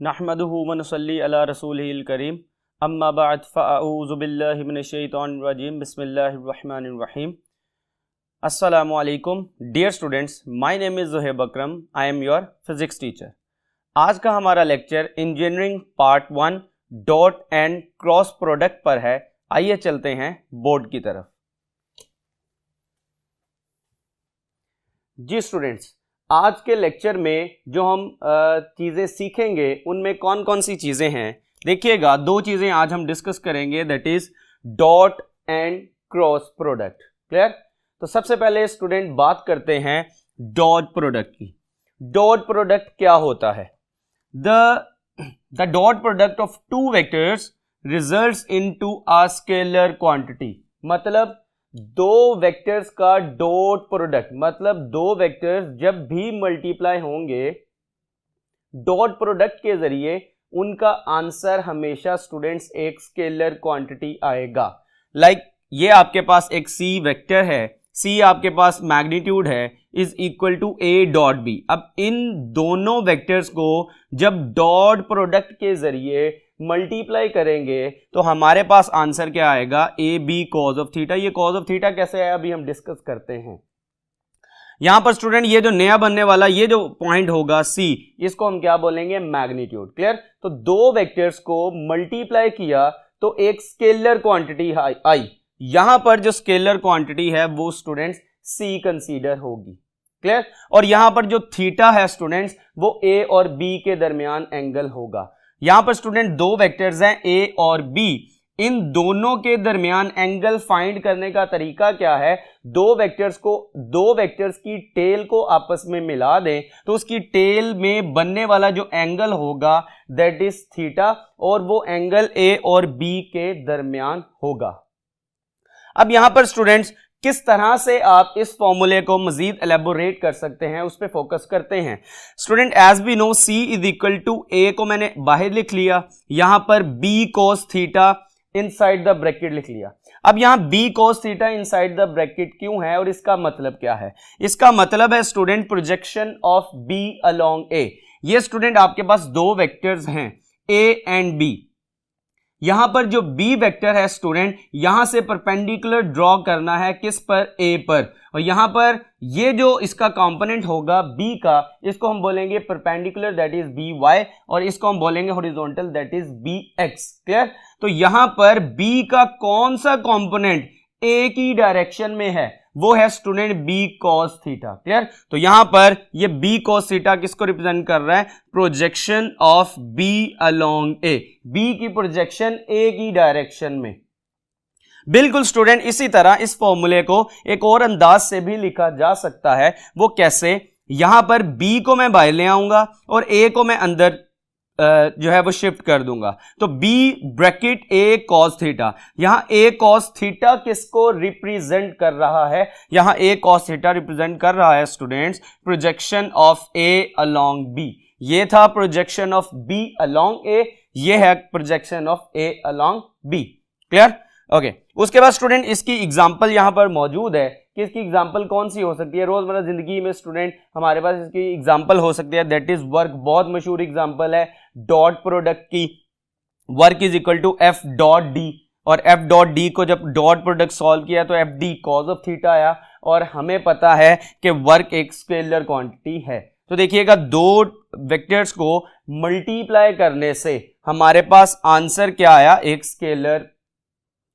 नहमदुहु व नुसल्ली अला रसूलिहिल करीम अम्मा बअद फ़अऊज़ु बिल्लाहि मिनश शैतानिर रजीम बिस्मिल्लाहिर रहमानिर रहीम। अस्सलामु अलैकुम dear students, my name is Zuhaib Akram, I am your physics teacher. आज का हमारा लेक्चर engineering part 1 dot and cross product पर है। आइए चलते हैं बोर्ड की तरफ। जी स्टूडेंट्स, आज के लेक्चर में जो हम चीज़ें सीखेंगे उनमें कौन कौन सी चीज़ें हैं देखिएगा। दो चीज़ें आज हम डिस्कस करेंगे, that is dot and cross product. Clear? तो सबसे पहले स्टूडेंट बात करते हैं डॉट प्रोडक्ट की। डॉट प्रोडक्ट क्या होता है? The dot product of two vectors results into a scalar quantity. मतलब दो वेक्टर्स का डॉट प्रोडक्ट, मतलब दो वेक्टर्स जब भी मल्टीप्लाई होंगे डॉट प्रोडक्ट के जरिए उनका आंसर हमेशा स्टूडेंट्स एक स्केलर क्वांटिटी आएगा। लाइक ये आपके पास एक सी वेक्टर है, सी आपके पास मैग्नीट्यूड है, is equal to A dot B. अब इन दोनों वेक्टर्स को जब डॉट प्रोडक्ट के जरिए मल्टीप्लाई करेंगे तो हमारे पास आंसर क्या आएगा? A B cos of theta. ये कॉज ऑफ थीटा कैसे आया अभी हम डिस्कस करते हैं। यहां पर स्टूडेंट ये जो नया बनने वाला ये जो पॉइंट होगा सी, इसको हम क्या बोलेंगे? मैग्नीट्यूड। क्लियर? तो दो वेक्टर्स को मल्टीप्लाई किया तो एक स्केलर क्वांटिटी आई। यहां पर जो स्केलर क्वांटिटी है वो स्टूडेंट्स सी कंसीडर होगी। क्लियर? और यहां पर जो थीटा है स्टूडेंट्स वो ए और बी के दरमियान एंगल होगा। यहां पर स्टूडेंट दो वेक्टर्स हैं ए और बी, इन दोनों के दरमियान एंगल फाइंड करने का तरीका क्या है? दो वेक्टर्स की टेल को आपस में मिला दें तो उसकी टेल में बनने वाला जो एंगल होगा दैट इज थीटा, और वो एंगल ए और बी के दरमियान होगा। अब यहां पर स्टूडेंट्स किस तरह से आप इस फॉर्मूले को मजीद एलेबोरेट कर सकते हैं उस पर फोकस करते हैं। Student as we know C is equal to A को मैंने बाहर लिख लिया, यहां पर B cos theta inside the bracket लिख लिया। अब यहां B cos theta inside the bracket क्यों है और इसका मतलब क्या है? इसका मतलब है student projection of B along A. ये स्टूडेंट आपके पास दो वेक्टर्स हैं ए एंड बी। यहां पर जो b वेक्टर है स्टूडेंट यहां से परपेंडिकुलर ड्रॉ करना है किस पर? a पर। और यहां पर ये जो इसका कंपोनेंट होगा b का, इसको हम बोलेंगे परपेंडिकुलर दैट इज by, और इसको हम बोलेंगे horizontal that is bx। Clear? तो यहां पर b का कौन सा कंपोनेंट a की डायरेक्शन में है? वो है student b cos theta. Clear? तो यहां पर ये b cos थीटा किसको रिप्रेजेंट कर रहा है? Projection of b along a, b की प्रोजेक्शन a की डायरेक्शन में। बिल्कुल स्टूडेंट इसी तरह इस फॉर्मूले को एक और अंदाज से भी लिखा जा सकता है। वो कैसे? यहां पर b को मैं बाहर ले आऊंगा और a को मैं अंदर जो है वो शिफ्ट कर दूंगा, तो b bracket a cos theta. यहां a cos थीटा किसको रिप्रेजेंट कर रहा है? यहां a cos थीटा रिप्रेजेंट कर रहा है students projection of a along b। ये था projection of b along a, ये है projection of a along b। Clear? Okay. उसके बाद स्टूडेंट इसकी एग्जांपल यहां पर मौजूद है कि इसकी एग्जांपल कौन सी हो सकती है? रोजमर्रा जिंदगी में स्टूडेंट हमारे पास इसकी एग्जांपल हो सकती है, दैट इज वर्क। बहुत मशहूर एग्जांपल है डॉट प्रोडक्ट की। Work is equal to F dot D, और एफ डॉट डी को जब डॉट प्रोडक्ट सॉल्व किया तो F D cos of theta आया, और हमें पता है कि वर्क एक स्केलर क्वांटिटी है। तो देखिएगा दो वेक्टर्स को मल्टीप्लाई करने से हमारे पास आंसर क्या आया? एक स्केलर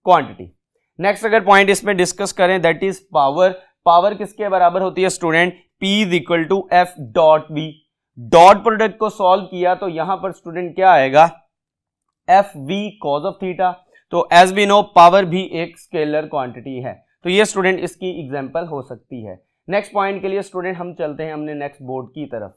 क्वांटिटी। नेक्स्ट अगर पॉइंट इसमें डिस्कस करें दैट इज पावर। पावर किसके बराबर होती है student? P is equal to F dot B. Dot product को सॉल्व किया तो यहां पर स्टूडेंट क्या आएगा? F V cos of theta. तो एज वी नो पावर भी एक स्केलर क्वांटिटी है, तो ये स्टूडेंट इसकी एग्जांपल हो सकती है। नेक्स्ट पॉइंट के लिए स्टूडेंट हम चलते हैं हमने नेक्स्ट बोर्ड की तरफ।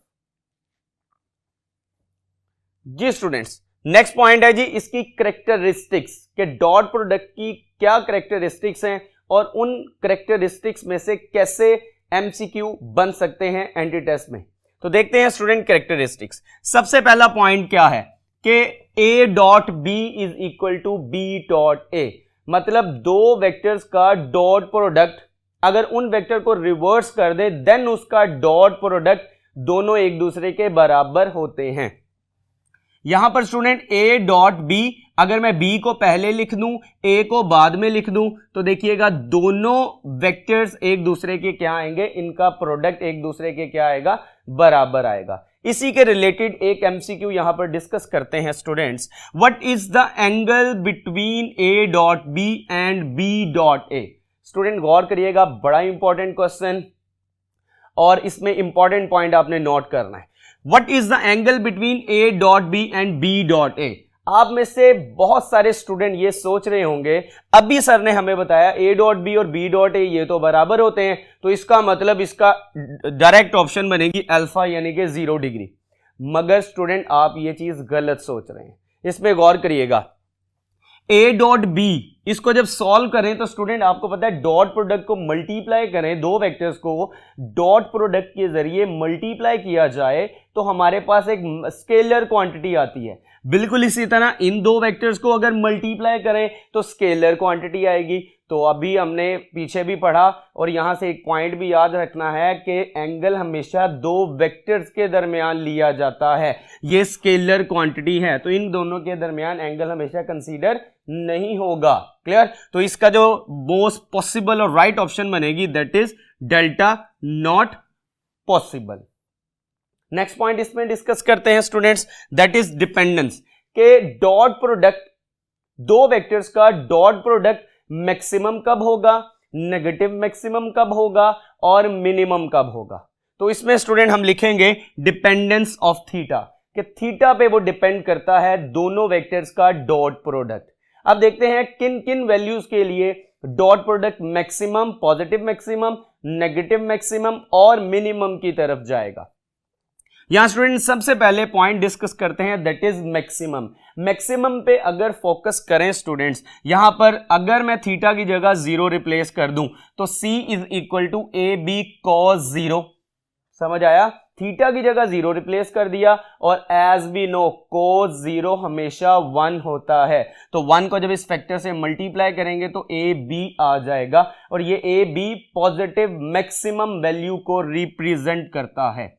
जी स्टूडेंट्स, नेक्स्ट पॉइंट है जी इसकी कैरेक्टरिस्टिक्स के डॉट प्रोडक्ट की क्या कैरेक्टरिस्टिक्स हैं और उन कैरेक्टरिस्टिक्स में से कैसे एमसीक्यू बन सकते हैं एंटी टेस्ट में। तो देखते हैं स्टूडेंट कैरेक्टरिस्टिक्स। सबसे पहला पॉइंट क्या है कि a dot B is equal to B dot A. मतलब दो वेक्टर्स का डॉट प्रोडक्ट अगर उन वेक्टर को रिवर्स कर दे देन उसका डॉट प्रोडक्ट दोनों एक दूसरे के बराबर होते हैं। यहां पर स्टूडेंट a डॉट b, अगर मैं b को पहले लिख दूं a को बाद में लिख दूं तो देखिएगा दोनों वेक्टर्स एक दूसरे के क्या आएंगे, इनका प्रोडक्ट एक दूसरे के क्या आएगा, बराबर आएगा। इसी के रिलेटेड एक एमसीक्यू यहां पर डिस्कस करते हैं students. What is the angle between a dot b and b dot a? Student गौर करिएगा, बड़ा इंपॉर्टेंट क्वेश्चन और इसमें इंपॉर्टेंट पॉइंट आपने नोट करना है। What is the angle between a dot b and b dot a? आप में से बहुत सारे स्टूडेंट ये सोच रहे होंगे अभी सर ने हमें बताया a डॉट b और b डॉट a ये तो बराबर होते हैं, तो इसका मतलब इसका डायरेक्ट ऑप्शन बनेगी अल्फा यानी कि 0 डिग्री। मगर स्टूडेंट आप ये चीज गलत सोच रहे हैं, इसमें गौर करिएगा। a डॉट b इसको जब सॉल्व करें तो स्टूडेंट आपको पता है डॉट प्रोडक्ट को मल्टीप्लाई करें, दो वेक्टर्स को डॉट प्रोडक्ट के जरिए मल्टीप्लाई किया जाए तो हमारे पास एक स्केलर क्वांटिटी आती है। बिल्कुल इसी तरह इन दो वेक्टर्स को अगर मल्टीप्लाई करें तो स्केलर क्वांटिटी आएगी। तो अभी हमने पीछे भी पढ़ा और यहां से एक पॉइंट भी याद रखना है कि एंगल हमेशा दो वेक्टर्स के दरमियान लिया जाता है, ये स्केलर क्वांटिटी है, तो इन दोनों के दरमियान एंगल हमेशा कंसीडर नहीं होगा। क्लियर? तो इसका जो मोस्ट पॉसिबल और राइट ऑप्शन बनेगी that is delta not possible. Next point इसमें डिस्कस करते हैं स्टूडेंट्स, दैट इज डिपेंडेंस, के डॉट प्रोडक्ट, दो वेक्टर्स का डॉट प्रोडक्ट मैक्सिमम कब होगा, नेगेटिव मैक्सिमम कब होगा और मिनिमम कब होगा। तो इसमें स्टूडेंट हम लिखेंगे डिपेंडेंस ऑफ थीटा, कि थीटा पे वो डिपेंड करता है दोनों वेक्टर्स का डॉट प्रोडक्ट। अब देखते हैं किन किन वैल्यूज के लिए dot product maximum, positive maximum, negative maximum और मिनिमम की तरफ जाएगा। यहां स्टूडेंट सबसे पहले पॉइंट डिस्कस करते हैं दैट इज मैक्सिमम। मैक्सिमम पे अगर फोकस करें स्टूडेंट्स, यहां पर अगर मैं थीटा की जगह 0 रिप्लेस कर दूं तो c is equal to A B cos 0। समझ आया? थीटा की जगह 0 रिप्लेस कर दिया और एज वी नो cos 0 हमेशा 1 होता है, तो 1 को जब इस फैक्टर से मल्टीप्लाई करेंगे तो ए बी आ जाएगा और ये A B positive maximum value को रिप्रेजेंट करता है।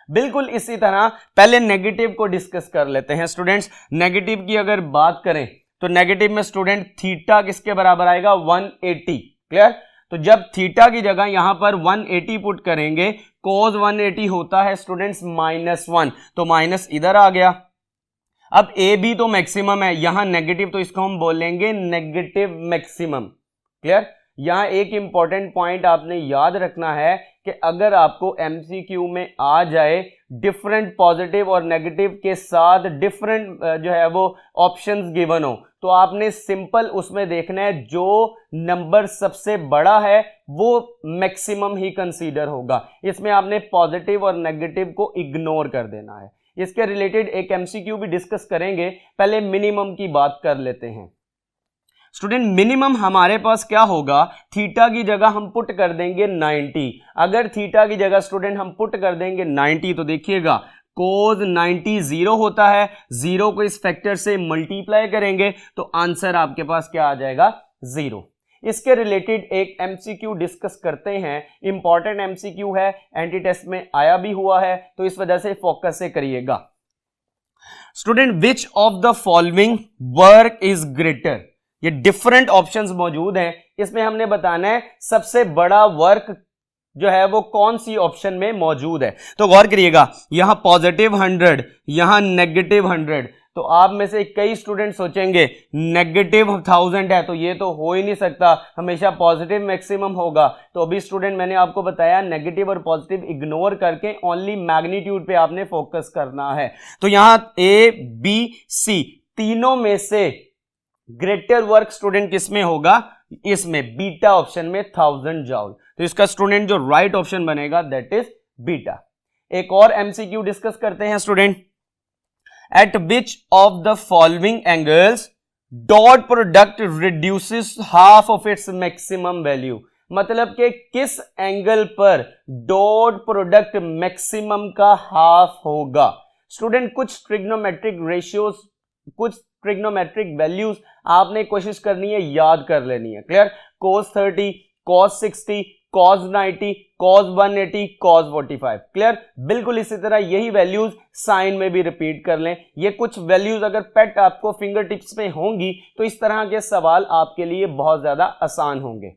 बिल्कुल इसी तरह पहले नेगेटिव को डिस्कस कर लेते हैं स्टूडेंट्स। नेगेटिव की अगर बात करें तो नेगेटिव में स्टूडेंट थीटा किसके बराबर आएगा, 180। क्लियर? तो जब थीटा की जगह यहां पर 180 पुट करेंगे, cos 180 होता है स्टूडेंट्स -1, तो माइनस इधर आ गया। अब ए बी तो मैक्सिमम है, यहां नेगेटिव तो इसको हम बोलेंगे नेगेटिव मैक्सिमम। क्लियर? यहां एक इंपॉर्टेंट पॉइंट आपने याद रखना है कि अगर आपको एमसीक्यू में आ जाए डिफरेंट पॉजिटिव और नेगेटिव के साथ डिफरेंट जो है वो ऑप्शंस गिवन हो, तो आपने सिंपल उसमें देखना है जो नंबर सबसे बड़ा है वो मैक्सिमम ही कंसीडर होगा। इसमें आपने पॉजिटिव और नेगेटिव को इग्नोर कर देना है। इसके रिलेटेड एक एमसीक्यू भी डिस्कस करेंगे, पहले मिनिमम की बात कर लेते हैं। स्टूडेंट मिनिमम हमारे पास क्या होगा, थीटा की जगह हम पुट कर देंगे 90। अगर थीटा की जगह स्टूडेंट हम पुट कर देंगे 90 तो देखिएगा cos 90 0 होता है, 0 को इस फैक्टर से मल्टीप्लाई करेंगे तो आंसर आपके पास क्या आ जाएगा, 0। इसके रिलेटेड एक एमसीक्यू डिस्कस करते हैं, इंपॉर्टेंट एमसीक्यू है, एंटी टेस्ट में आया भी हुआ है, तो इस वजह से फोकस से करिएगा। Student which of the following work is greater, ये डिफरेंट ऑप्शंस मौजूद हैं, इसमें हमने बताना है सबसे बड़ा वर्क जो है वो कौन सी ऑप्शन में मौजूद है। तो गौर करिएगा, यहां पॉजिटिव 100, यहां नेगेटिव 100, तो आप में से कई स्टूडेंट सोचेंगे नेगेटिव 1000 है तो ये तो हो ही नहीं सकता, हमेशा पॉजिटिव मैक्सिमम होगा। तो अभी स्टूडेंट मैंने आपको बताया नेगेटिव और पॉजिटिव इग्नोर करके ओनली मैग्नीट्यूड पे आपने फोकस करना है। तो यहां ए बी सी तीनों में से ग्रेटर वर्क स्टूडेंट किसमें होगा, इसमें बीटा ऑप्शन में 1000 जॉल। तो इसका स्टूडेंट जो राइट ऑप्शन बनेगा दैट इज बीटा। एक और एमसीक्यू डिस्कस करते हैं student, eight which of the following angles dot product reduces half of its maximum value, मतलब कि किस एंगल पर डॉट प्रोडक्ट मैक्सिमम का हाफ होगा। स्टूडेंट कुछ ट्रिग्नोमेट्रिक रेशियोज, कुछ ट्रिग्नोमेट्रिक वैल्यूज आपने कोशिश करनी है याद कर लेनी है। Clear? cos 30, cos 60, cos 90, cos 180, cos 45। Clear? बिल्कुल इसी तरह यही वैल्यूज साइन में भी रिपीट कर लें। ये कुछ वैल्यूज अगर पेट आपको फिंगर टिप्स पे होंगी तो इस तरह के सवाल आपके लिए बहुत ज्यादा आसान होंगे।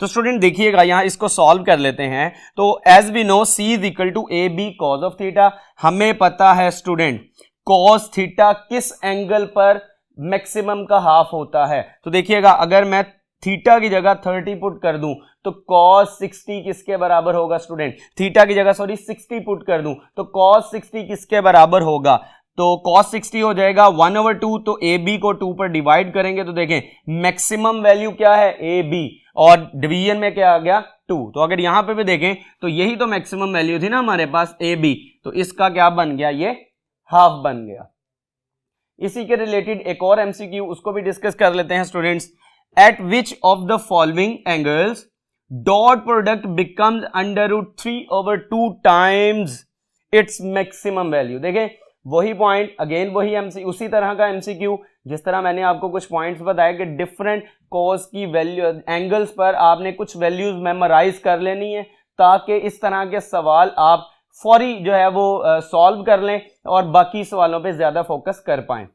तो स्टूडेंट देखिएगा यहां इसको सॉल्व कर लेते हैं। तो as we know C is equal to A B cos of theta. हमें पता है स्टूडेंट कॉस थीटा किस एंगल पर मैक्सिमम का हाफ होता है। तो देखिएगा अगर मैं थीटा की जगह 30 पुट कर दूं तो cos 60 किसके बराबर होगा स्टूडेंट? थीटा की जगह 60 पुट कर दूं तो cos 60 किसके बराबर होगा? तो cos 60 हो जाएगा 1/2। तो ए बी को 2 पर डिवाइड करेंगे तो देखें मैक्सिमम वैल्यू क्या है? ए बी, और डिवीजन में क्या आ गया? 2। तो अगर यहां पे भी देखें तो यही तो मैक्सिमम वैल्यू थी ना हमारे पास ए बी, तो इसका क्या बन गया? ये हाफ बन गया। इसी के रिलेटेड एक और एमसीक्यू उसको भी डिस्कस कर लेते हैं students. Eight which of the following angles dot product becomes √3/2 times its maximum value. देखें वही पॉइंट अगेन, वही एमसी, उसी तरह का एमसीक्यू जिस तरह मैंने आपको कुछ पॉइंट्स बताया कि डिफरेंट कॉस की वैल्यू एंगल्स पर आपने कुछ वैल्यूज मेमोराइज कर लेनी है ताकि इस तरह के सवाल आप फौरी जो है वो सॉल्व कर लें और बाकी सवालों पे ज्यादा फोकस कर पाएं।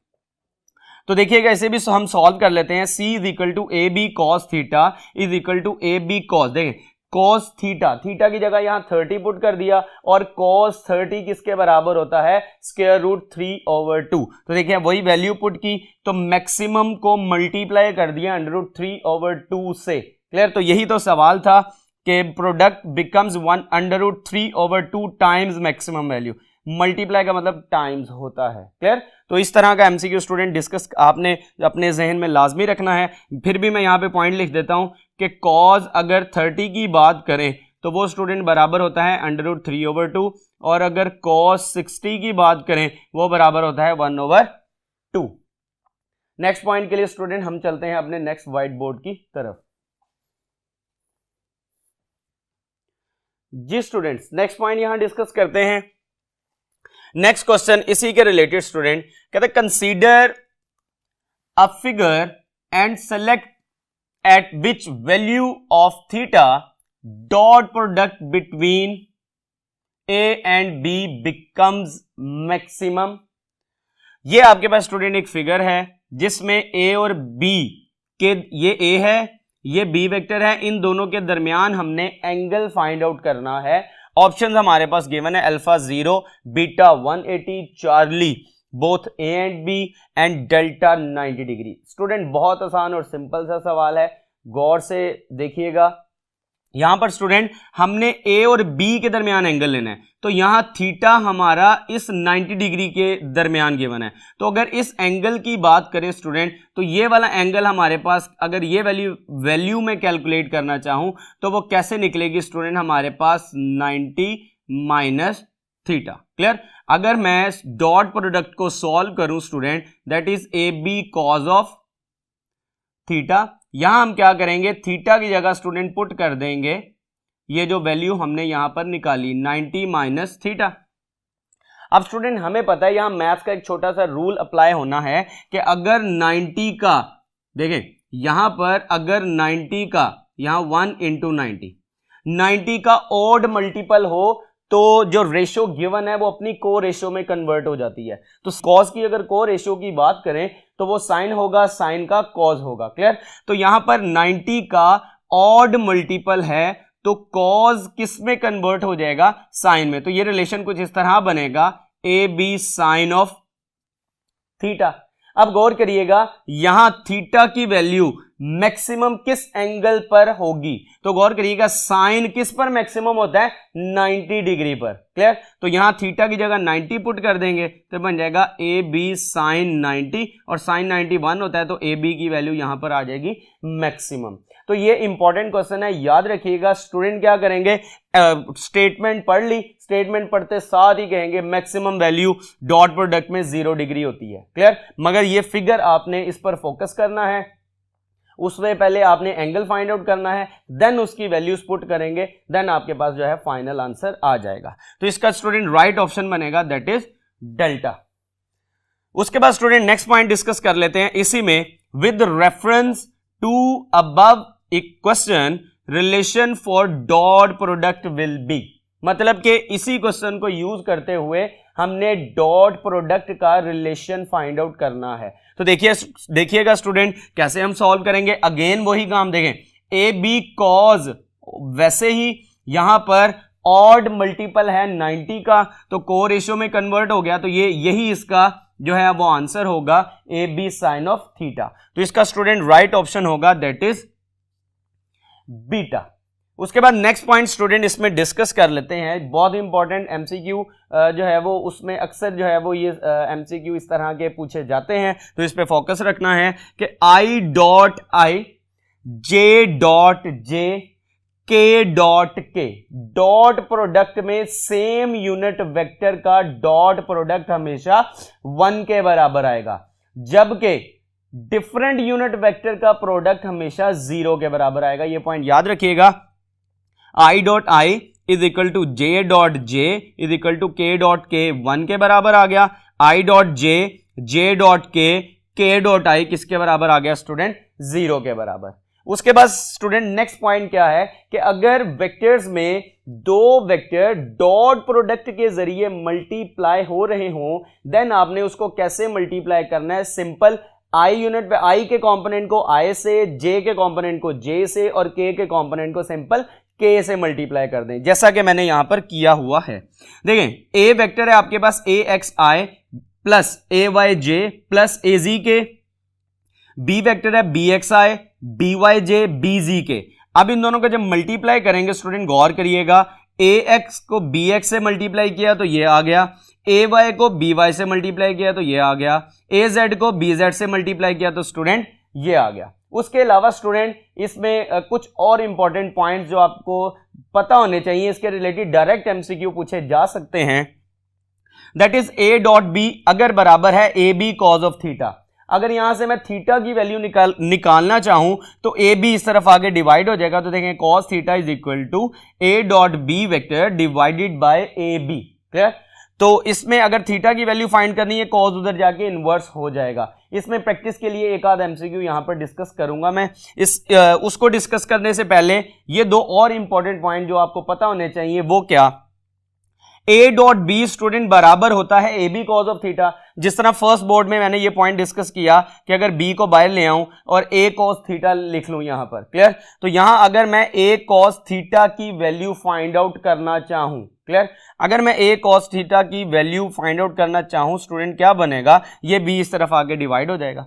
तो देखिएगा इसे भी हम सॉल्व कर लेते हैं। C is equal to A B cos theta is equal to A B cos, देखें cos थीटा, थीटा की जगह यहां 30 पुट कर दिया और cos 30 किसके बराबर होता है? √3/2। तो देखिए वही वैल्यू पुट की तो मैक्सिमम को मल्टीप्लाई कर दिया √3/2 से। क्लियर? तो यही तो सवाल था कि product becomes √3/2 times maximum value. Multiply का मतलब टाइम्स होता है। क्लियर? तो इस तरह का एमसीक्यू स्टूडेंट डिस्कस आपने अपने जहन में लाजमी रखना है। फिर भी मैं यहां पे पॉइंट लिख देता हूं कि cos अगर 30 की बात करें तो वो स्टूडेंट बराबर होता है √3/2, और अगर cos 60 की बात करें वो बराबर होता है 1/2। नेक्स्ट पॉइंट के लिए स्टूडेंट हम चलते हैं अपने नेक्स्ट व्हाइट बोर्ड की तरफ। जी स्टूडेंट्स नेक्स्ट पॉइंट यहां डिस्कस करते हैं। नेक्स्ट क्वेश्चन इसी के रिलेटेड स्टूडेंट कहते हैं consider a figure and select at which value of theta dot product between A and B becomes maximum. ये आपके पास स्टूडेंट एक फिगर है जिसमें ए और बी के, ये ए है ये बी वेक्टर है, इन दोनों के दरमियान हमने एंगल फाइंड आउट करना है। ऑप्शंस हमारे पास गिवन है alpha 0, beta 180, Charlie both A and B and delta 90 degree. Student बहुत आसान और सिंपल सा सवाल है, गौर से देखिएगा। यहां पर स्टूडेंट हमने ए और बी के दरमियान एंगल लेना है, तो यहां थीटा हमारा इस 90 डिग्री के दरमियान गिवन है। तो अगर इस एंगल की बात करें स्टूडेंट तो ये वाला एंगल हमारे पास, अगर ये वैल्यू में कैलकुलेट करना चाहूं तो वो कैसे निकलेगी स्टूडेंट? हमारे पास 90 माइनस थीटा। क्लियर? अगर मैं डॉट प्रोडक्ट को सॉल्व करूं student that is A B cos of theta, यहां हम क्या करेंगे? थीटा की जगह स्टूडेंट पुट कर देंगे ये जो वैल्यू हमने यहां पर निकाली 90 माइनस थीटा। अब स्टूडेंट हमें पता है यहां मैथ्स का एक छोटा सा रूल अप्लाई होना है कि अगर 90 का, देखें यहां पर अगर 90 का यहां 1 × 90 का ऑड मल्टीपल हो तो जो रेशो गिवन है वो अपनी को रेशो में कन्वर्ट हो जाती है। तो कॉस की अगर को रेशो की बात करें तो वो साइन होगा, साइन का कॉस होगा। क्लियर? तो यहां पर 90 का ऑड मल्टीपल है तो कॉस किस में कन्वर्ट हो जाएगा? साइन में। तो ये रिलेशन कुछ इस तरह बनेगा A B sine of theta. अब गौर करिएगा यहां थीटा की वैल्यू मैक्सिमम किस एंगल पर होगी? तो गौर करिएगा साइन किस पर मैक्सिमम होता है? 90 डिग्री पर। क्लियर? तो यहां थीटा की जगह 90 पुट कर देंगे तो बन जाएगा ए बी साइन 90, और साइन 90 1 होता है तो ए बी की वैल्यू यहां पर आ जाएगी मैक्सिमम। तो ये इंपॉर्टेंट क्वेश्चन है, याद रखिएगा। स्टूडेंट क्या करेंगे? स्टेटमेंट पढ़ ली, स्टेटमेंट पढ़ते साथ ही कहेंगे मैक्सिमम वैल्यू डॉट प्रोडक्ट में 0 डिग्री होती है। क्लियर? मगर ये फिगर आपने इस पर फोकस करना है, उसमें पहले आपने एंगल फाइंड आउट करना है, देन उसकी वैल्यूज पुट करेंगे, देन आपके पास जो है फाइनल आंसर आ जाएगा। तो इसका स्टूडेंट राइट ऑप्शन बनेगा दैट इज डेल्टा। उसके बाद स्टूडेंट नेक्स्ट पॉइंट डिस्कस कर लेते हैं इसी में। With reference to above question relation for dot product will be, मतलब कि इसी क्वेश्चन को यूज करते हुए हमने डॉट प्रोडक्ट का रिलेशन फाइंड आउट करना है। तो देखिएगा स्टूडेंट कैसे हम सॉल्व करेंगे। अगेन वही काम देखें, ए बी कॉज, वैसे ही यहां पर ऑड मल्टीपल है 90 का, तो को रेशियो में कन्वर्ट हो गया, तो यही इसका जो है वो आंसर होगा A B sine of theta. तो इसका स्टूडेंट राइट ऑप्शन होगा दैट इज बीटा। उसके बाद नेक्स्ट पॉइंट स्टूडेंट इसमें डिस्कस कर लेते हैं, बहुत इंपॉर्टेंट एमसीक्यू जो है वो उसमें अक्सर जो है वो ये एमसीक्यू इस तरह के पूछे जाते हैं, तो इस पे फोकस रखना है कि आई डॉट आई, जे डॉट जे, K dot K, dot product में सेम यूनिट वेक्टर का डॉट प्रोडक्ट हमेशा 1 के बराबर आएगा, जबकि डिफरेंट यूनिट वेक्टर का प्रोडक्ट हमेशा 0 के बराबर आएगा। ये पॉइंट याद रखिएगा। I dot I is equal to J dot J is equal to K dot K 1 के बराबर आ गया। I dot J, J dot K dot I किसके बराबर आ गया स्टूडेंट? 0 के बराबर। उसके बाद स्टूडेंट नेक्स्ट पॉइंट क्या है कि अगर वेक्टर्स में दो वेक्टर डॉट प्रोडक्ट के जरिए मल्टीप्लाई हो रहे हों, देन आपने उसको कैसे मल्टीप्लाई करना है? सिंपल, आई यूनिट पे आई के कंपोनेंट को आई से, जे के कंपोनेंट को जे से और के कंपोनेंट को सिंपल के से मल्टीप्लाई कर दें, जैसा कि मैंने यहां पर किया हुआ है। देखें, ए वेक्टर है आपके पास ए एक्स आई प्लस ए वाई जे प्लस ए जी के, बी वेक्टर है बी एक्स आई बी वाई जे बी जी के। अब इन दोनों को जब मल्टीप्लाई करेंगे स्टूडेंट गौर करिएगा, ए एक्स को बी एक्स से मल्टीप्लाई किया तो ये आ गया, ए वाई को बी वाई से मल्टीप्लाई किया तो ये आ गया, ए जेड को बी जेड से मल्टीप्लाई किया तो स्टूडेंट ये आ गया। उसके अलावा स्टूडेंट इसमें कुछ और इंपॉर्टेंट पॉइंट्स जो आपको पता होने चाहिए, इसके रिलेटेड डायरेक्ट एमसीक्यू पूछे जा सकते हैं। That is A dot B अगर बराबर है A B cos of theta. अगर यहां से मैं थीटा की वैल्यू निकालना चाहूं तो ए बी इस तरफ आगे डिवाइड हो जाएगा, तो देखें cos theta is equal to A dot B vector divided by A B. Clear? तो इसमें अगर थीटा की वैल्यू फाइंड करनी है, कॉस उधर जाके इनवर्स हो जाएगा। इसमें प्रैक्टिस के लिए एक आध एमसीक्यू यहां पर डिस्कस करूंगा मैं। उसको डिस्कस करने से पहले ये दो और इंपॉर्टेंट पॉइंट जो आपको पता होने चाहिए, वो क्या? ए डॉट बी स्टूडेंट बराबर होता है A B cos of theta. जिस तरह फर्स्ट बोर्ड में मैंने ये पॉइंट डिस्कस किया कि अगर बी को बाहर ले आऊं और ए कॉस थीटा लिख लूं यहां पर। क्लियर? तो यहां अगर मैं ए कॉस थीटा की वैल्यू फाइंड आउट करना चाहूं, क्लियर, अगर मैं ए कॉस थीटा की वैल्यू फाइंड आउट करना चाहूं स्टूडेंट, क्या बनेगा? ये बी इस तरफ आगे डिवाइड हो जाएगा।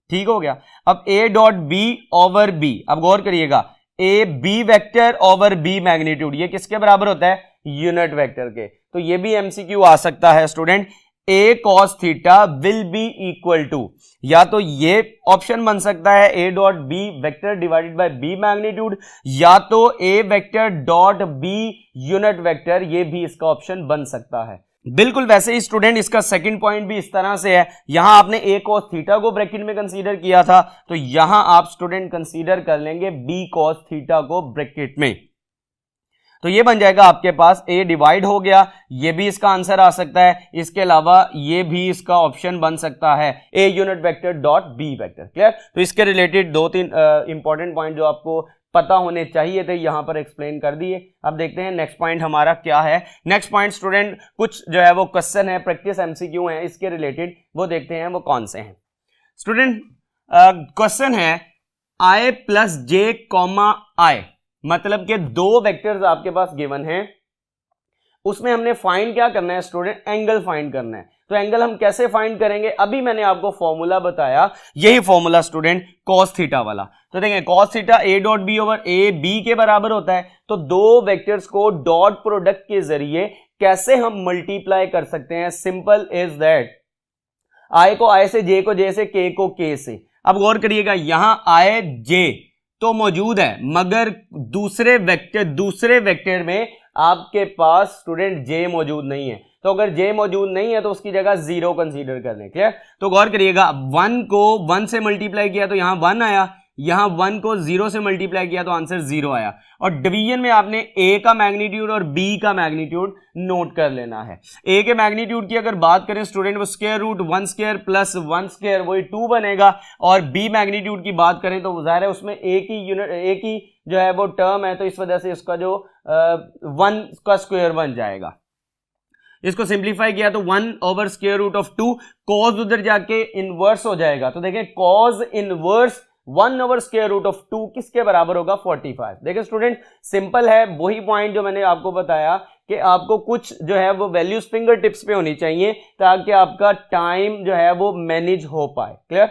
ठीक हो गया। अब A dot B over B, अब गौर करिएगा, A B vector over B magnitude, ये किसके बराबर होता है? यूनिट वेक्टर के। तो ये भी एमसीक्यू आ सकता है student, A cos theta will be equal to, या तो ये ऑप्शन बन सकता है A dot B vector divided by B magnitude, या तो A vector dot B unit vector, ये भी इसका ऑप्शन बन सकता है। बिल्कुल वैसे ही स्टूडेंट इसका सेकंड पॉइंट भी इस तरह से है। यहां आपने ए कॉस थीटा को ब्रैकेट में कंसीडर किया था, तो यहां आप स्टूडेंट कंसीडर कर लेंगे बी कॉस थीटा को ब्रैकेट में, तो ये बन जाएगा आपके पास ए डिवाइड हो गया, ये भी इसका आंसर आ सकता है। इसके अलावा ये भी इसका ऑप्शन बन सकता है A unit vector dot B vector. Clear? तो इसके रिलेटेड दो तीन इंपॉर्टेंट पॉइंट जो आपको पता होने चाहिए थे यहां पर एक्सप्लेन कर दिए। अब देखते हैं नेक्स्ट पॉइंट हमारा क्या है। नेक्स्ट पॉइंट स्टूडेंट कुछ जो है वो क्वेश्चन है, प्रैक्टिस एमसीक्यू है इसके रिलेटेड, वो देखते हैं वो कौन से हैं। स्टूडेंट क्वेश्चन है आई प्लस जे कॉमा आई, मतलब कि दो वेक्टर्स आपके पास गिवन हैं, उसमें हमने फाइंड क्या करना है स्टूडेंट? एंगल फाइंड करना है। तो एंगल हम कैसे फाइंड करेंगे? अभी मैंने आपको फॉर्मूला बताया, यही फॉर्मूला स्टूडेंट कॉस थीटा वाला। तो देखें cos theta A dot B over A B के बराबर होता है, तो दो वेक्टर्स को डॉट प्रोडक्ट के जरिए कैसे हम मल्टीप्लाई कर सकते हैं? सिंपल इज दैट, आई को आई से, जे को जे से, के को के से। अब गौर करिएगा, यहां आई जे तो मौजूद है, मगर दूसरे वेक्टर में आपके पास स्टूडेंट जे मौजूद नहीं है। तो अगर जे मौजूद नहीं है तो उसकी जगह 0 कंसीडर कर लें। क्लियर? तो गौर करिएगा, 1 को 1 से मल्टीप्लाई किया तो यहां 1 आया, यहां 1 को 0 से मल्टीप्लाई किया तो आंसर 0 आया। और डिवीजन में आपने ए का मैग्नीट्यूड और बी का मैग्नीट्यूड नोट कर लेना है। ए के मैग्नीट्यूड की अगर बात करें स्टूडेंट, वो square root 1 square plus 1 square वही 2 बनेगा, और बी मैग्नीट्यूड की बात करें तो जाहिर है उसमें ए की जो है वो टर्म है, तो इस वजह से इसका जो 1 का स्क्वायर बन जाएगा। इसको सिंप्लीफाई किया तो 1/√2, कॉज उधर जाके इनवर्स हो जाएगा। तो देखें कॉज इनवर्स 1/√2 किसके बराबर होगा? 45। देखिए स्टूडेंट सिंपल है, वही पॉइंट जो मैंने आपको बताया कि आपको कुछ जो है वो वैल्यूज फिंगर टिप्स पे होनी चाहिए ताकि आपका टाइम जो है वो मैनेज हो पाए। क्लियर?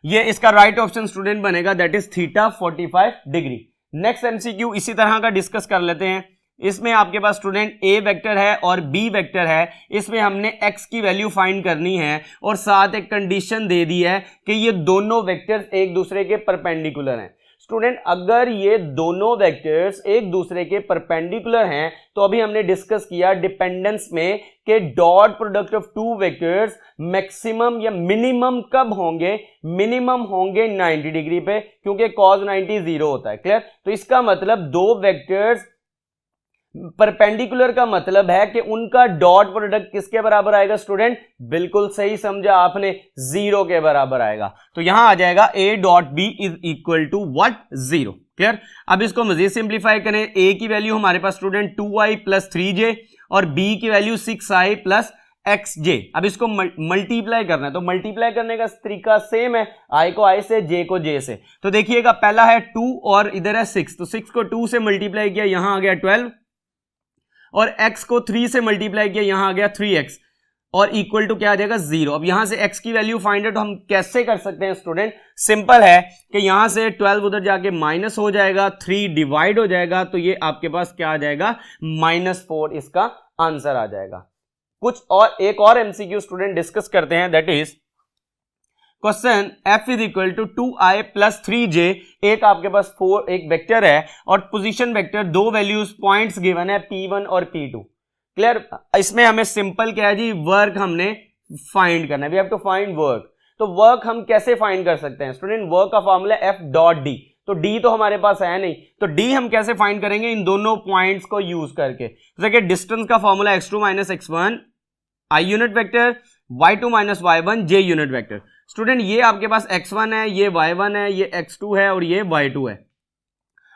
ये इसका राइट ऑप्शन स्टूडेंट बनेगा, that is theta 45 degree. Next MCQ इसी तरह का डिस्कस कर लेते हैं। इसमें आपके पास स्टूडेंट ए वेक्टर है और बी वेक्टर है, इसमें हमने एक्स की वैल्यू फाइंड करनी है और साथ एक कंडीशन दे दी है कि ये दोनों वेक्टर्स एक दूसरे के परपेंडिकुलर हैं। स्टूडेंट अगर ये दोनों वेक्टर्स एक दूसरे के परपेंडिकुलर हैं तो अभी हमने डिस्कस किया डिपेंडेंस में कि dot product of two vectors maximum या मिनिमम कब होंगे? मिनिमम होंगे 90 डिग्री पे, क्योंकि cos 90 0 होता है। क्लियर? तो इसका मतलब दो वेक्टर्स परपेंडिकुलर का मतलब है कि उनका डॉट प्रोडक्ट किसके बराबर आएगा? स्टूडेंट बिल्कुल सही समझा आपने, 0 के बराबर आएगा। तो यहां आ जाएगा a dot B is equal to what? 0। Clear? अब इसको मजीद सिंप्लीफाई करें। a की वैल्यू हमारे पास स्टूडेंट 2i प्लस 3j और b की वैल्यू 6i प्लस xj। अब इसको मल्टीप्लाई करना है, तो मल्टीप्लाई करने का तरीका सेम है, i को i से, j को j से। तो देखिएगा पहला है 2 और इधर है 6, तो 6 को 2 से मल्टीप्लाई किया, यहां आ गया 12 और x को 3 से मल्टीप्लाई किया, यहां आ गया 3x और इक्वल टू क्या आ जाएगा? 0। अब यहां से x की वैल्यू फाइंड आउट हम कैसे कर सकते हैं स्टूडेंट? सिंपल है कि यहां से 12 उधर जाके माइनस हो जाएगा, 3 डिवाइड हो जाएगा, तो ये आपके पास क्या आ जाएगा? -4 इसका आंसर आ जाएगा। कुछ और एक और एमसीक्यू स्टूडेंट डिस्कस करते हैं, that is question f is equal to 2i plus 3j। एक आपके पास एक वेक्टर है और पोजीशन वेक्टर, दो वैल्यूज पॉइंट्स गिवन है p1 और p2। क्लियर? इसमें हमें सिंपल क्या है जी? वर्क हमने फाइंड करना है, we have to find work. तो वर्क हम कैसे फाइंड कर सकते हैं स्टूडेंट? वर्क का फॉर्मूला f डॉट डी, तो d तो हमारे पास है नहीं, तो d हम कैसे फाइंड करेंगे? इन दोनों पॉइंट्स को यूज करके। देखिए डिस्टेंस का formula x2 minus x1 i unit vector, y2 minus y1 j unit vector. Student ये आपके पास x1 है, ये y1 है, ये x2 है और ये y2 है।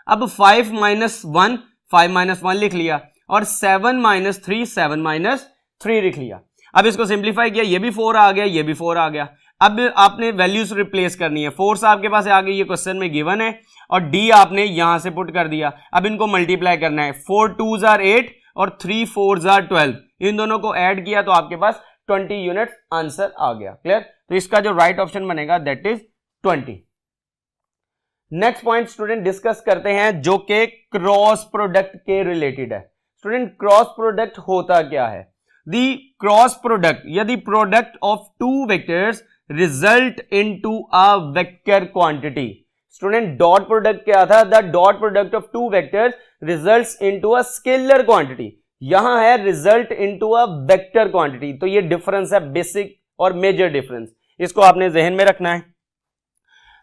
अब 5 माइनस 1 5 माइनस 1 लिख लिया और 7 माइनस 3 7 माइनस 3 लिख लिया। अब इसको सिंप्लीफाई किया, ये भी 4 आ गया, ये भी 4 आ गया। अब आपने वैल्यूज रिप्लेस करनी है, 4 आपके पास आ गई, ये क्वेश्चन में गिवन है, और d आपने यहां से पुट कर दिया। अब इनको मल्टीप्लाई करना है, 4 2s are 8 और 3 4s are 12, इन दोनों को ऐड किया तो आपके पास 20 यूनिट आंसर आ गया। क्लियर? तो इसका जो राइट ऑप्शन बनेगा that is 20। Next point student discuss करते हैं जो कि क्रॉस प्रोडक्ट के रिलेटेड है। स्टूडेंट क्रॉस प्रोडक्ट होता क्या है? दी क्रॉस प्रोडक्ट या the product of two vectors result into a vector quantity. Student dot product क्या था? The dot product of two vectors results into a scalar quantity. यहां है result into a vector quantity, तो ये difference है, basic और major difference, इसको आपने जहन में रखना है।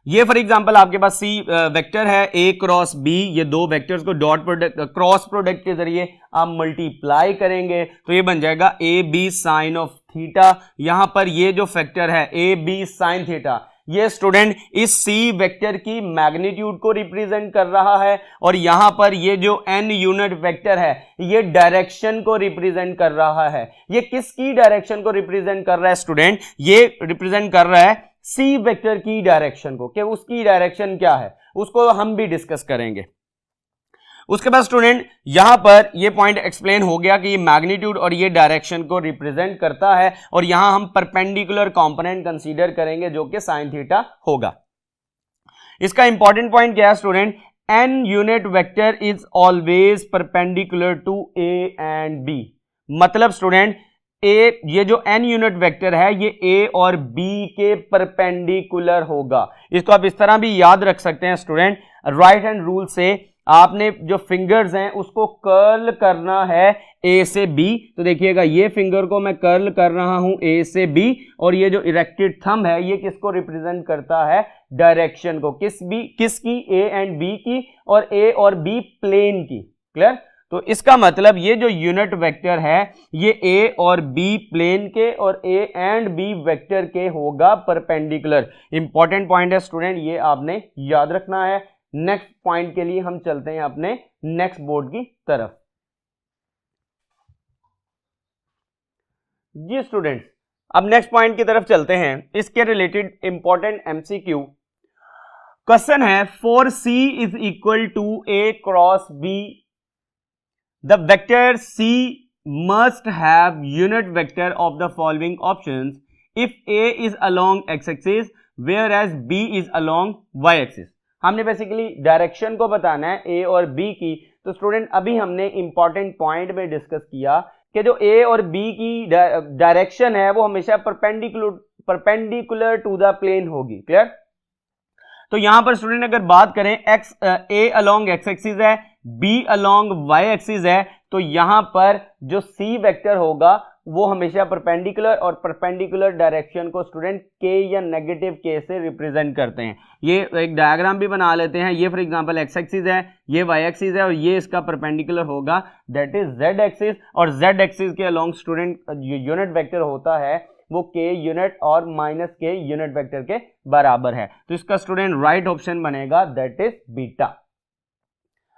ये फॉर एग्जांपल आपके पास सी वेक्टर है a क्रॉस b, ये दो vectors co dot product cross product के जरिए आप मल्टीप्लाई करेंगे तो ये बन जाएगा a b sine of theta. यहां पर ये जो फैक्टर है a b साइन थीटा, ये स्टूडेंट इस सी वेक्टर की मैग्नीट्यूड को रिप्रेजेंट कर रहा है और यहां पर ये जो n यूनिट वेक्टर है ये डायरेक्शन को रिप्रेजेंट कर रहा है। ये किसकी डायरेक्शन को रिप्रेजेंट कर रहा है स्टूडेंट? ये रिप्रेजेंट कर रहा है सी वेक्टर की डायरेक्शन को, कि उसकी डायरेक्शन क्या है उसको हम भी डिस्कस करेंगे। उसके बाद स्टूडेंट यहां पर ये पॉइंट एक्सप्लेन हो गया कि ये मैग्नीट्यूड और ये डायरेक्शन को रिप्रेजेंट करता है और यहां हम परपेंडिकुलर कंपोनेंट कंसीडर करेंगे जो कि साइन थीटा होगा। इसका इंपॉर्टेंट पॉइंट क्या है student? N unit vector is always perpendicular to A and B. मतलब स्टूडेंट ए, ये जो एन यूनिट वेक्टर है ये ए और बी के परपेंडिकुलर होगा। इसको आप इस तरह भी याद रख सकते हैं स्टूडेंट, राइट हैंड रूल से आपने जो फिंगर्स हैं उसको कर्ल करना है ए से बी। तो देखिएगा ये फिंगर को मैं कर्ल कर रहा हूं ए से बी और ये जो इरेक्टेड थंब है ये किसको रिप्रेजेंट करता है? डायरेक्शन को। किसकी? ए एंड बी की, और ए और बी प्लेन की। क्लियर? तो इसका मतलब ये जो यूनिट वेक्टर है ये ए और बी प्लेन के और ए एंड बी वेक्टर के होगा परपेंडिकुलर। इंपॉर्टेंट पॉइंट है स्टूडेंट, ये आपने याद रखना है। नेक्स्ट पॉइंट के लिए हम चलते हैं अपने नेक्स्ट बोर्ड की तरफ। जी स्टूडेंट्स, अब नेक्स्ट पॉइंट की तरफ चलते हैं। इसके रिलेटेड इंपॉर्टेंट एमसीक्यू क्वेश्चन है, for C is equal to A cross B the vector C must have unit vector of the following options if A is along x-axis whereas B is along y-axis। हमने basically direction को बताना है A और B की। तो student अभी हमने important point में डिस्कस किया कि जो A और B की डायरेक्शन है वो हमेशा परपेंडिकुलर टू द प्लेन होगी। क्लियर? तो यहां पर स्टूडेंट अगर बात करें A अलोंग x एक्सिस है, B अलोंग y एक्सिस है, तो यहां पर जो C वेक्टर होगा वो हमेशा परपेंडिकुलर, और परपेंडिकुलर डायरेक्शन को स्टूडेंट K या नेगेटिव K से रिप्रेजेंट करते हैं। ये एक डायग्राम भी बना लेते हैं। ये फॉर एग्जांपल x एक्सिस है, ये y एक्सिस है, और ये इसका परपेंडिकुलर होगा दैट इज z एक्सिस, और z एक्सिस के अलोंग स्टूडेंट यूनिट वेक्टर होता है वो k यूनिट और माइनस k यूनिट वेक्टर के बराबर है। तो इसका स्टूडेंट राइट ऑप्शन बनेगा दैट इज बीटा।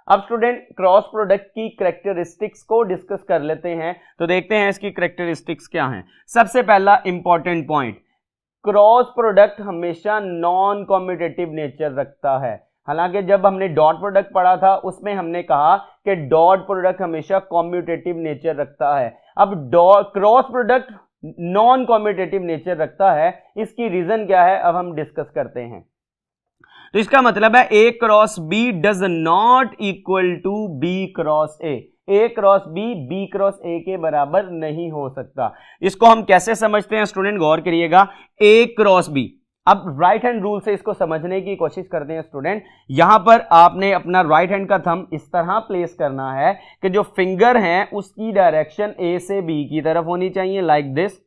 अब स्टूडेंट क्रॉस प्रोडक्ट की कैरेक्टरिस्टिक्स को डिस्कस कर लेते हैं। तो देखते हैं इसकी कैरेक्टरिस्टिक्स क्या हैं। सबसे पहला इंपॉर्टेंट पॉइंट, क्रॉस प्रोडक्ट हमेशा नॉन कॉम्यूटेटिव नेचर रखता है। हालांकि जब हमने डॉट प्रोडक्ट पढ़ा था उसमें हमने कहा कि डॉट प्रोडक्ट हमेशा कॉम्यूटेटिव नेचर रखता है। अब cross product non commutative nature रखता है, इसकी रीजन क्या है अब हम डिस्कस करते हैं। तो इसका मतलब है A cross B does not equal to B cross A। A cross B B cross A के बराबर नहीं हो सकता। इसको हम कैसे समझते हैं स्टूडेंट, गौर करिएगा। A क्रॉस B, अब राइट हैंड रूल से इसको समझने की कोशिश करते हैं स्टूडेंट। यहां पर आपने अपना राइट हैंड का थंब इस तरह प्लेस करना है कि जो फिंगर है उसकी डायरेक्शन A से B की तरफ होनी चाहिए, लाइक दिस।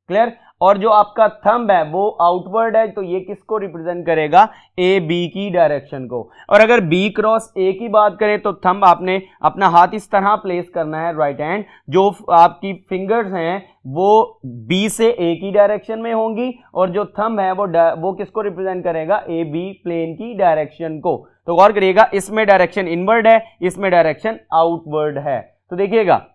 क्लियर? और जो आपका थंब है वो आउटवर्ड है, तो ये किसको रिप्रेजेंट करेगा? ए बी की डायरेक्शन को। और अगर B क्रॉस A की बात करें तो थंब आपने अपना हाथ इस तरह प्लेस करना है, राइट हैंड। जो आपकी फिंगर्स हैं वो B से A की डायरेक्शन में होंगी, और जो थंब है वो किसको रिप्रेजेंट करेगा? ए बी प्लेन की डायरेक्शन को। तो गौर करिएगा, इसमें डायरेक्शन इनवर्ड है, इसमें डायरेक्शन आउटवर्ड है। तो देखिएगा,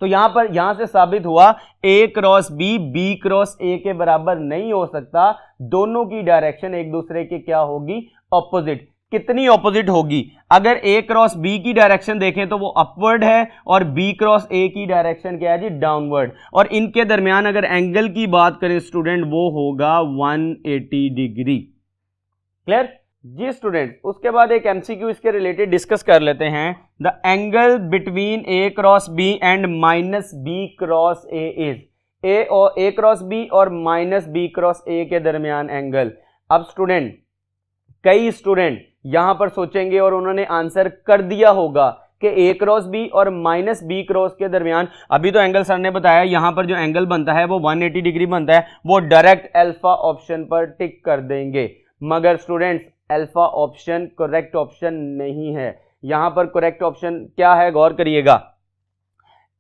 तो यहां से साबित हुआ A cross B B cross A के बराबर नहीं हो सकता। दोनों की डायरेक्शन एक दूसरे के क्या होगी? ऑपोजिट। कितनी ऑपोजिट होगी? अगर A क्रॉस B की डायरेक्शन देखें तो वो अपवर्ड है, और B क्रॉस A की डायरेक्शन क्या है जी? डाउनवर्ड। और इनके दरमियान अगर एंगल की बात करें स्टूडेंट वो होगा 180 डिग्री। क्लियर जी स्टूडेंट? उसके बाद एक एमसीक्यू इसके रिलेटेड डिस्कस कर लेते हैं। The angle between A cross B and minus B cross A is. A cross B और माइनस B क्रॉस A के दरमियान एंगल। अब स्टूडेंट, कई स्टूडेंट यहां पर सोचेंगे और उन्होंने आंसर कर दिया होगा कि A क्रॉस B और माइनस B क्रॉस के दरमियान, अभी तो एंगल सर ने बताया यहां पर जो एंगल बनता है वो 180 डिग्री बनता है, वो डायरेक्ट अल्फा ऑप्शन पर टिक कर देंगे। मगर students, alpha option correct option नहीं है। यहां पर करेक्ट ऑप्शन क्या है? गौर करिएगा।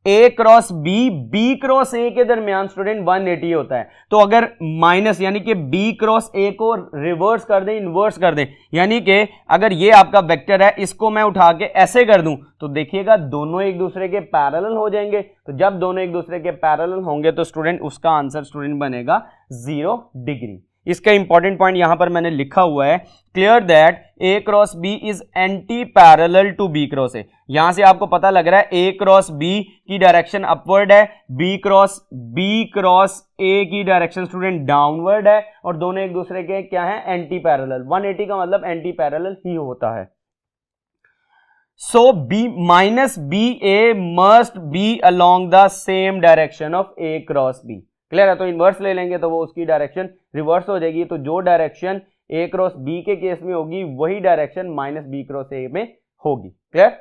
A cross B B cross A के दरमियान स्टूडेंट 180 होता है। तो अगर माइनस यानी कि B क्रॉस A को रिवर्स कर दें, इन्वर्स कर दें, यानी कि अगर ये आपका वेक्टर है, इसको मैं उठा के ऐसे कर दूं तो देखिएगा दोनों एक दूसरे के पैरेलल हो जाएंगे। तो जब दोनों एक दूसरे के पैरेलल होंगे तो स्टूडेंट उसका आंसर स्टूडेंट बनेगा 0 डिग्री। इसका इंपॉर्टेंट पॉइंट यहां पर मैंने लिखा हुआ है, clear that A cross B is anti parallel to B cross A। यहां से आपको पता लग रहा है A क्रॉस B की डायरेक्शन अपवर्ड है, B क्रॉस A की डायरेक्शन स्टूडेंट डाउनवर्ड है, और दोनों एक दूसरे के क्या है? Anti parallel. 180 का मतलब एंटी पैरेलल ही होता है। सो B minus BA must be along the same direction of A cross B। Clear है? तो इनवर्स ले लेंगे तो वो उसकी डायरेक्शन रिवर्स हो जाएगी। तो जो डायरेक्शन A क्रॉस B के केस में होगी वही direction minus B cross A में होगी। क्लियर?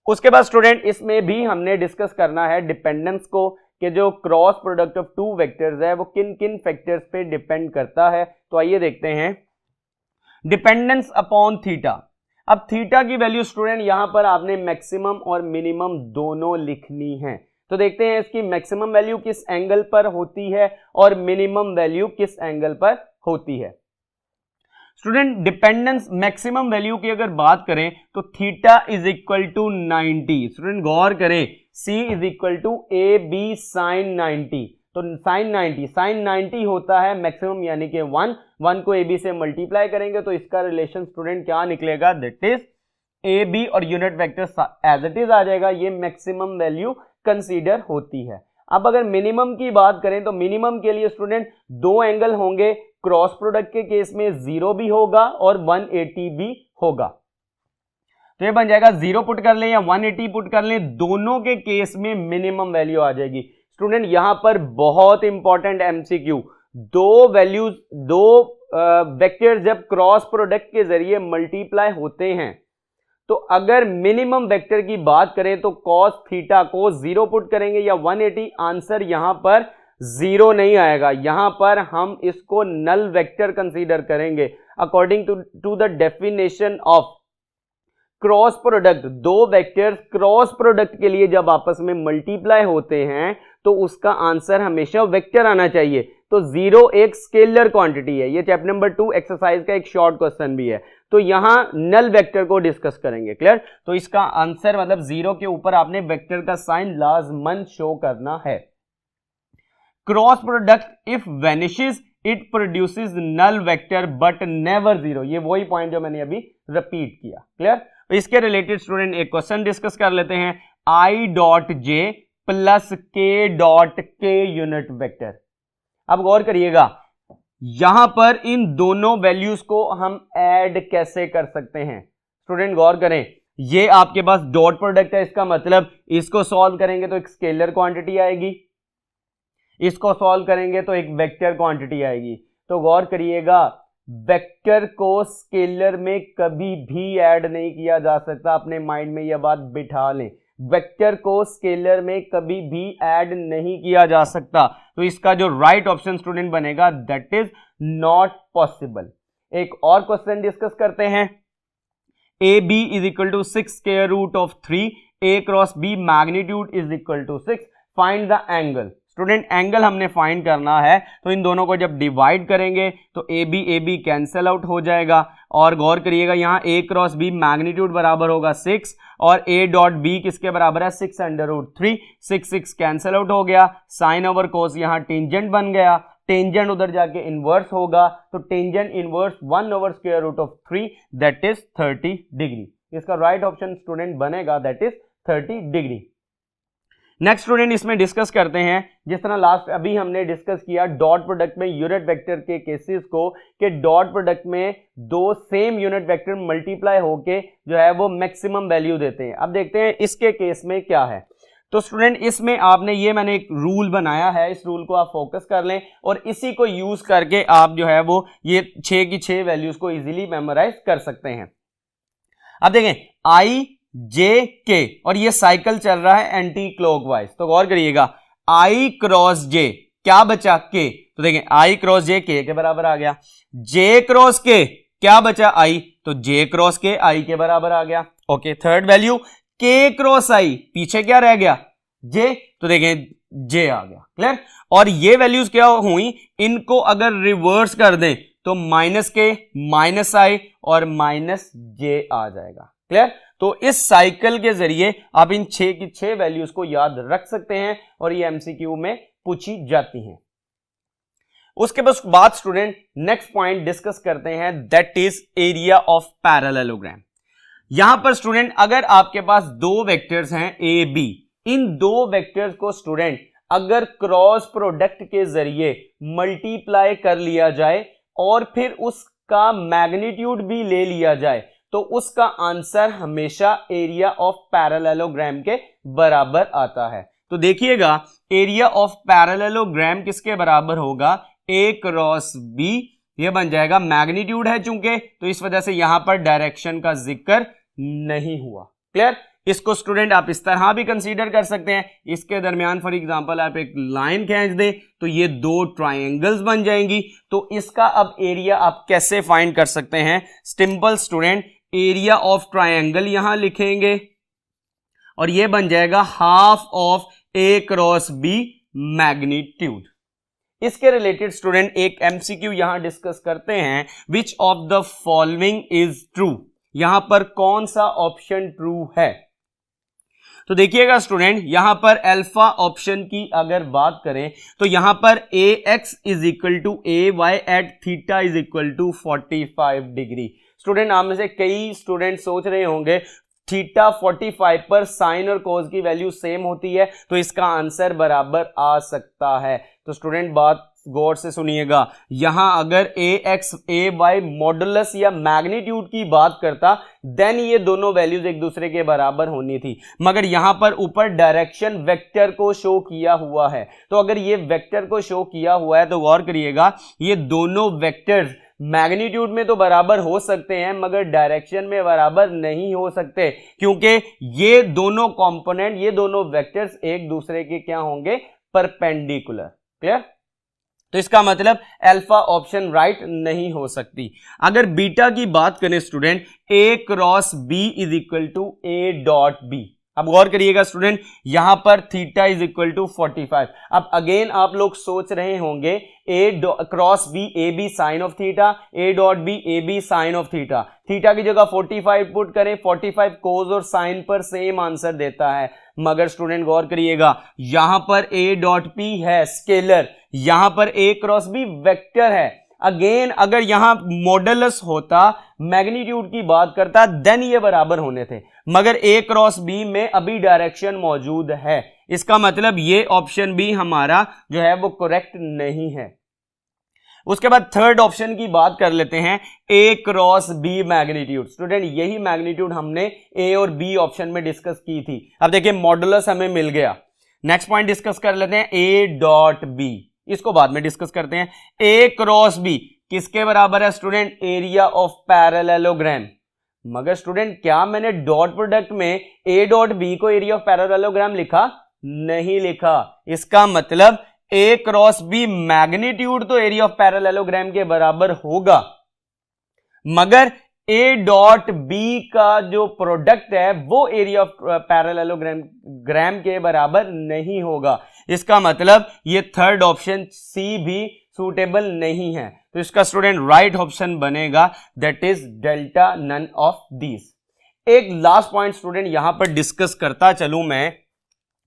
उसके बाद स्टूडेंट इसमें भी हमने डिस्कस करना है डिपेंडेंस को, कि जो cross product of two vectors है वो किन किन फैक्टर्स पे डिपेंड करता है। तो आइए देखते हैं। Dependence upon theta. अब थीटा की वैल्यू स्टूडेंट यहां पर आपने मैक्सिमम और मिनिमम दोनों लिखनी है। तो देखते हैं इसकी मैक्सिमम वैल्यू किस एंगल पर होती है और मिनिमम वैल्यू किस एंगल पर होती है। स्टूडेंट डिपेंडेंस मैक्सिमम वैल्यू की अगर बात करें तो theta is equal to 90। Student गौर करें, C is equal to A B sine 90। तो साइन 90 होता है मैक्सिमम यानी कि 1 को ए बी से मल्टीप्लाई करेंगे तो इसका रिलेशन स्टूडेंट क्या निकलेगा, दैट इज ए बी और unit vector as it is आ जाएगा। ये मैक्सिमम वैल्यू कंसीडर होती है। अब अगर मिनिमम की बात करें तो मिनिमम के लिए स्टूडेंट दो एंगल होंगे, क्रॉस प्रोडक्ट के केस में 0 भी होगा और 180 भी होगा। तो ये बन जाएगा 0 पुट कर लें या 180 पुट कर लें, दोनों के केस में मिनिमम वैल्यू आ जाएगी। स्टूडेंट यहां पर बहुत इंपॉर्टेंट एमसीक्यू, दो वेक्टर जब क्रॉस प्रोडक्ट के जरिए मल्टीप्लाई होते हैं तो अगर मिनिमम वेक्टर की बात करें तो cos थीटा को 0 पुट करेंगे या 180, आंसर यहां पर 0 नहीं आएगा, यहां पर हम इसको नल वेक्टर कंसीडर करेंगे according to the definition of cross product. दो वेक्टर्स क्रॉस प्रोडक्ट के लिए जब आपस में मल्टीप्लाई होते हैं तो उसका आंसर हमेशा वेक्टर आना चाहिए। तो 0 एक स्केलर क्वांटिटी है, ये चैप्टर नंबर 2 एक्सरसाइज का एक शॉर्ट क्वेश्चन भी है। तो यहां नल वेक्टर को डिस्कस करेंगे, क्लियर। तो इसका आंसर मतलब 0 के ऊपर आपने वेक्टर का साइन लाजमन शो करना है। Cross product if vanishes it produces null vector but never 0, ये वही पॉइंट जो मैंने अभी रिपीट किया, क्लियर। तो इसके रिलेटेड स्टूडेंट एक क्वेश्चन डिस्कस कर लेते हैं, आई डॉट जे प्लस के डॉट के यूनिट वेक्टर। अब गौर करिएगा, यहां पर इन दोनों वैल्यूज को हम ऐड कैसे कर सकते हैं। स्टूडेंट गौर करें, ये आपके पास डॉट प्रोडक्ट है, इसका मतलब इसको सॉल्व करेंगे तो एक स्केलर क्वांटिटी आएगी, इसको सॉल्व करेंगे तो एक वेक्टर क्वांटिटी आएगी। तो गौर करिएगा, वेक्टर को स्केलर में कभी भी ऐड नहीं किया जा सकता, अपने माइंड में यह बात बिठा लें। वेक्टर को स्केलर में कभी भी ऐड नहीं किया जा सकता, तो इसका जो राइट ऑप्शन स्टूडेंट बनेगा दैट इज नॉट पॉसिबल। एक और क्वेश्चन डिस्कस करते हैं, A B is equal to 6 square root of 3, A cross B magnitude is equal to 6, find the angle. Student angle हमने फाइंड करना है, तो इन दोनों को जब डिवाइड करेंगे तो ए बी कैंसल आउट हो जाएगा। और गौर करिएगा, यहाँ ए क्रॉस बी मैग्नीट्यूड बराबर होगा 6 और ए डॉट बी किसके बराबर है 6 अंडर रूट 3, 6 कैंसल आउट हो गया, साइन ओवर कोस यहाँ टेंजेंट बन गया, टेंजेंट उधर जाके इनवर्स होगा, तो tangent inverse 1 over square root of 3 that is 30 degree. इसका राइट ऑप्शन स्टूडेंट बनेगा that is 30 degree. Next student इसमें डिस्कस करते हैं, जिस तरह लास्ट अभी हमने डिस्कस किया डॉट प्रोडक्ट में यूनिट वेक्टर के केसेस को, कि डॉट प्रोडक्ट में दो सेम यूनिट वेक्टर मल्टीप्लाई होके जो है वो मैक्सिमम वैल्यू देते हैं। अब देखते हैं इसके केस में क्या है। तो स्टूडेंट इसमें आपने ये मैंने एक रूल बनाया है, इस रूल को आप फोकस कर लें और इसी को यूज करके आप जो है वो ये 6 की 6 वैल्यूज को इजीली मेमोराइज कर सकते हैं। अब देखें आई जे के और ये साइकिल चल रहा है एंटी क्लॉकवाइज, तो गौर करिएगा आई क्रॉस जे क्या बचा के, तो देखें आई क्रॉस जे के बराबर आ गया, जे क्रॉस के क्या बचा आई, तो जे क्रॉस के आई के बराबर आ गया। ओके, थर्ड वैल्यू के क्रॉस आई, पीछे क्या रह गया जे, तो देखें जे आ गया, क्लियर। और ये वैल्यूज क्या हुई, इनको अगर रिवर्स कर दें तो माइनस के माइनस आई और माइनस जे आ जाएगा, क्लियर। तो इस साइकिल के जरिए आप इन 6 की 6 वैल्यूज को याद रख सकते हैं और ये एमसीक्यू में पूछी जाती हैं। उसके बाद स्टूडेंट नेक्स्ट पॉइंट डिस्कस करते हैं that is area of parallelogram. यहां पर स्टूडेंट अगर आपके पास दो वेक्टर्स हैं ए बी, इन दो वेक्टर्स को स्टूडेंट अगर क्रॉस प्रोडक्ट के जरिए मल्टीप्लाई कर लिया जाए और फिर उसका मैग्नीट्यूड भी ले लिया जाए तो उसका आंसर हमेशा एरिया ऑफ पैरेललोग्राम के बराबर आता है। तो देखिएगा एरिया ऑफ पैरेललोग्राम किसके बराबर होगा, ए क्रॉस बी, ये बन जाएगा मैग्नीट्यूड है चूंकि, तो इस वजह से यहां पर डायरेक्शन का जिक्र नहीं हुआ, क्लियर। इसको स्टूडेंट आप इस तरह भी कंसीडर कर सकते हैं, इसके दरमियान फॉर एग्जांपल आप एक लाइन खींच दें तो ये दो ट्रायंगल्स बन जाएंगी। तो इसका अब एरिया आप कैसे फाइंड कर सकते हैं, simple student, area of triangle यहां लिखेंगे और ये बन जाएगा half of A cross B magnitude. इसके रिलेटेड स्टूडेंट एक एमसीक्यू यहां डिस्कस करते हैं, which of the following is true, यहां पर कौन सा ऑप्शन ट्रू है। तो देखिएगा स्टूडेंट, यहां पर अल्फा ऑप्शन की अगर बात करें तो यहां पर A X is equal to A Y at theta is equal to 45 degree. Student आप में से कई स्टूडेंट सोच रहे होंगे थीटा 45 पर साइन और कोस की वैल्यू सेम होती है, तो इसका आंसर बराबर आ सकता है। तो स्टूडेंट बात गौर से सुनिएगा, यहां अगर ए एक्स ए वाई मॉडुलस या मैग्नीट्यूड की बात करता देन ये दोनों वैल्यूज एक दूसरे के बराबर होनी थी, मगर यहां पर ऊपर डायरेक्शन वेक्टर को शो किया हुआ है। तो अगर ये वेक्टर को शो किया हुआ है तो गौर करिएगा, ये दोनों वेक्टर्स मैग्नीट्यूड में तो बराबर हो सकते हैं मगर डायरेक्शन में बराबर नहीं हो सकते, क्योंकि ये दोनों कंपोनेंट, ये दोनों वेक्टर्स एक दूसरे के क्या होंगे, परपेंडिकुलर। क्लियर? तो इसका मतलब अल्फा ऑप्शन राइट नहीं हो सकती। अगर बीटा की बात करें student, A cross B is equal to A dot B. अब गौर करिएगा स्टूडेंट, यहां पर थीटा इज इक्वल टू 45। अब अगेन आप लोग सोच रहे होंगे A cross B A B sine of theta, A dot B A B sine of theta. Theta की जगह 45 पुट करें, 45 कोस और साइन पर सेम आंसर देता है, मगर स्टूडेंट गौर करिएगा यहां पर ए डॉट पी है स्केलर, यहां पर ए क्रॉस बी वेक्टर है। अगेन अगर यहां मॉडुलस होता, मैग्नीट्यूड की बात करता, देन ये बराबर होने थे, मगर ए क्रॉस बी में अभी डायरेक्शन मौजूद है, इसका मतलब ये ऑप्शन भी हमारा जो है वो करेक्ट नहीं है। उसके बाद थर्ड ऑप्शन की बात कर लेते हैं, ए क्रॉस बी मैग्नीट्यूड। स्टूडेंट यही मैग्नीट्यूड हमने ए और बी ऑप्शन में डिस्कस की थी। अब देखिए मॉडुलस हमें मिल गया, नेक्स्ट पॉइंट डिस्कस कर लेते हैं, ए डॉट बी, इसको बाद में डिस्कस करते हैं। ए क्रॉस बी किसके बराबर है स्टूडेंट, एरिया ऑफ पैरेललोग्राम। मगर स्टूडेंट क्या मैंने डॉट प्रोडक्ट में ए डॉट बी को एरिया ऑफ पैरेललोग्राम लिखा? नहीं लिखा। इसका मतलब ए क्रॉस बी मैग्नीट्यूड तो एरिया ऑफ पैरेललोग्राम के बराबर होगा, मगर ए डॉट बी का जो प्रोडक्ट है वो एरिया ऑफ पैरेललोग्राम के बराबर नहीं होगा। इसका मतलब ये थर्ड ऑप्शन सी भी सूटेबल नहीं है। तो इसका स्टूडेंट राइट ऑप्शन बनेगा that is delta none of these. एक लास्ट पॉइंट स्टूडेंट यहां पर डिस्कस करता चलूं मैं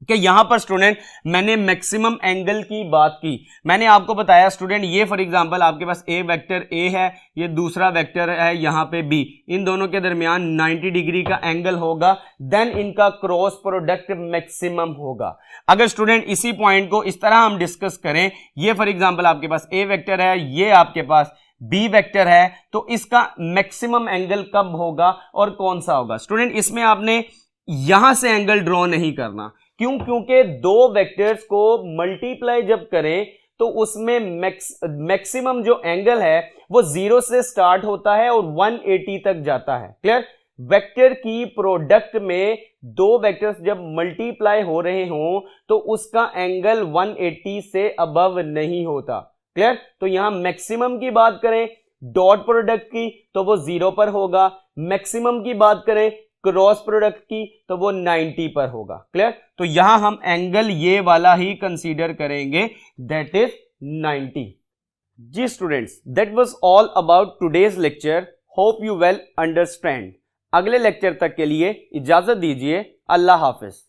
कि यहां पर स्टूडेंट मैंने मैक्सिमम एंगल की बात की। मैंने आपको बताया स्टूडेंट ये फॉर एग्जांपल आपके पास ए वेक्टर ए है, ये दूसरा वेक्टर है यहां पे बी, इन दोनों के दरमियान 90 डिग्री का एंगल होगा, देन इनका क्रॉस प्रोडक्ट मैक्सिमम होगा। अगर स्टूडेंट इसी पॉइंट को इस तरह हम डिस्कस करें, ये फॉर एग्जाम्पल आपके पास ए वेक्टर है, ये आपके पास बी वेक्टर है, तो इसका मैक्सिमम एंगल कब होगा और कौन सा होगा? स्टूडेंट इसमें आपने यहां से एंगल ड्रॉ नहीं करना, क्यों? क्योंकि दो वेक्टर्स को मल्टीप्लाई जब करें तो उसमें मैक्सिमम जो एंगल है वो 0 से स्टार्ट होता है और 180 तक जाता है। क्लियर? वेक्टर की प्रोडक्ट में दो वेक्टर्स जब मल्टीप्लाई हो रहे हों तो उसका एंगल 180 से अबव नहीं होता। क्लियर? तो यहां मैक्सिमम की बात करें डॉट प्रोडक्ट की तो वो 0 पर होगा, मैक्सिमम की बात करें क्रॉस प्रोडक्ट की तो वो 90 पर होगा। क्लियर? तो यहां हम एंगल ये वाला ही कंसीडर करेंगे, दैट इज 90। जी students, that was all about today's lecture. Hope you well understand. अगले लेक्चर तक के लिए इजाजत दीजिए। अल्लाह हाफिज।